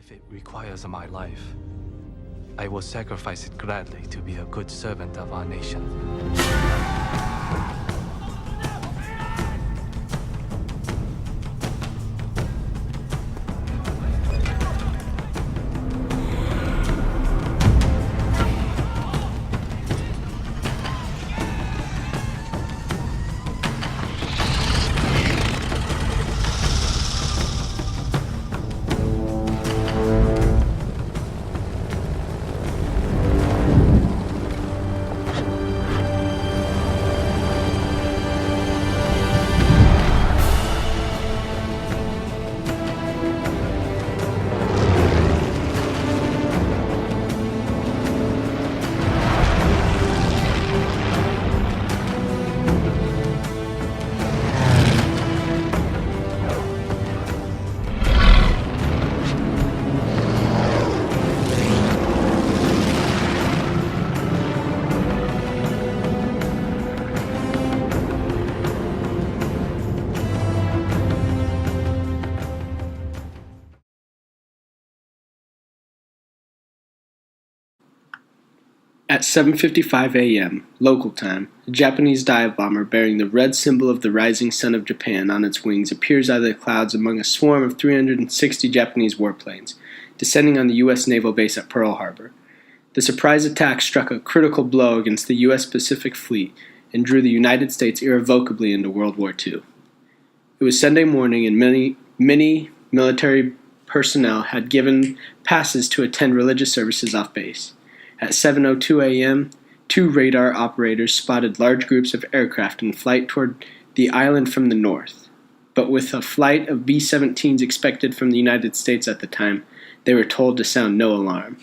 If it requires my life, I will sacrifice it gladly to be a good servant of our nation. At 7:55 a.m. local time, a Japanese dive bomber bearing the red symbol of the rising sun of Japan on its wings appears out of the clouds among a swarm of 360 Japanese warplanes, descending on the U.S. naval base at Pearl Harbor. The surprise attack struck a critical blow against the U.S. Pacific Fleet and drew the United States irrevocably into World War II. It was Sunday morning, and many military personnel had given passes to attend religious services off base. At 7:02 a.m., two radar operators spotted large groups of aircraft in flight toward the island from the north. But with a flight of B-17s expected from the United States at the time, they were told to sound no alarm.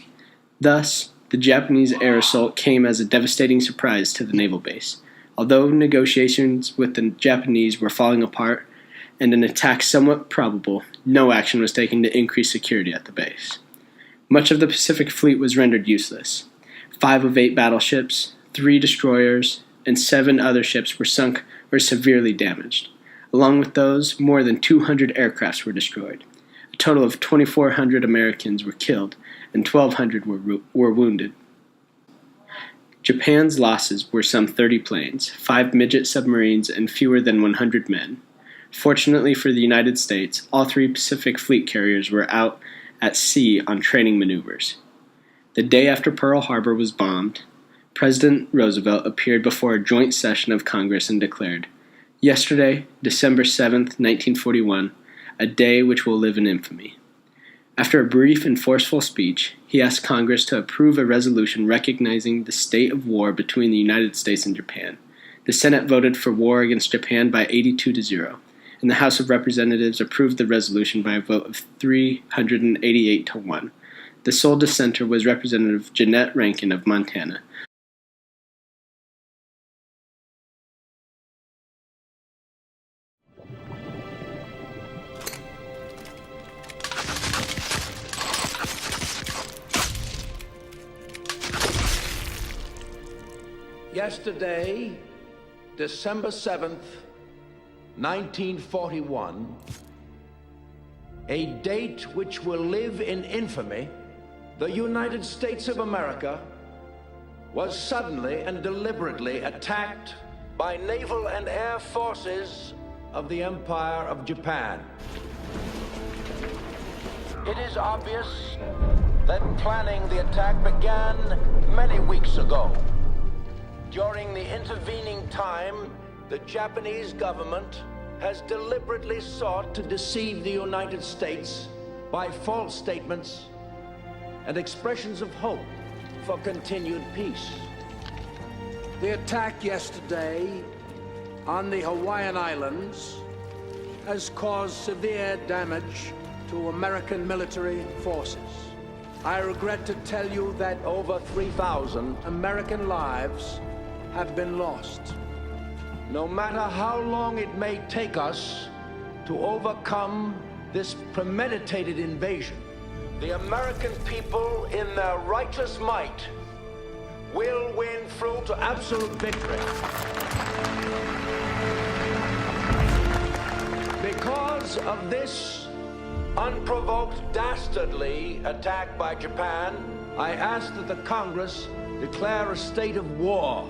Thus, the Japanese air assault came as a devastating surprise to the naval base. Although negotiations with the Japanese were falling apart and an attack somewhat probable, no action was taken to increase security at the base. Much of the Pacific Fleet was rendered useless. 5 of 8 battleships, 3 destroyers, and 7 other ships were sunk or severely damaged. Along with those, more than 200 aircrafts were destroyed. A total of 2,400 Americans were killed and 1,200 were wounded. Japan's losses were some 30 planes, 5 midget submarines, and fewer than 100 men. Fortunately for the United States, all 3 Pacific Fleet carriers were out at sea on training maneuvers. The day after Pearl Harbor was bombed, President Roosevelt appeared before a joint session of Congress and declared, "Yesterday, December 7, 1941, a day which will live in infamy." After a brief and forceful speech, he asked Congress to approve a resolution recognizing the state of war between the United States and Japan. The Senate voted for war against Japan by 82-0. And the House of Representatives approved the resolution by a vote of 388-1. The sole dissenter was Representative Jeannette Rankin of Montana. Yesterday, December 7th, 1941, a date which will live in infamy, the United States of America was suddenly and deliberately attacked by naval and air forces of the Empire of Japan. It is obvious that planning the attack began many weeks ago. During the intervening time, the Japanese government has deliberately sought to deceive the United States by false statements and expressions of hope for continued peace. The attack yesterday on the Hawaiian Islands has caused severe damage to American military forces. I regret to tell you that over 3,000 American lives have been lost. No matter how long it may take us to overcome this premeditated invasion, the American people in their righteous might will win through to absolute victory. Because of this unprovoked, dastardly attack by Japan, I ask that the Congress declare a state of war.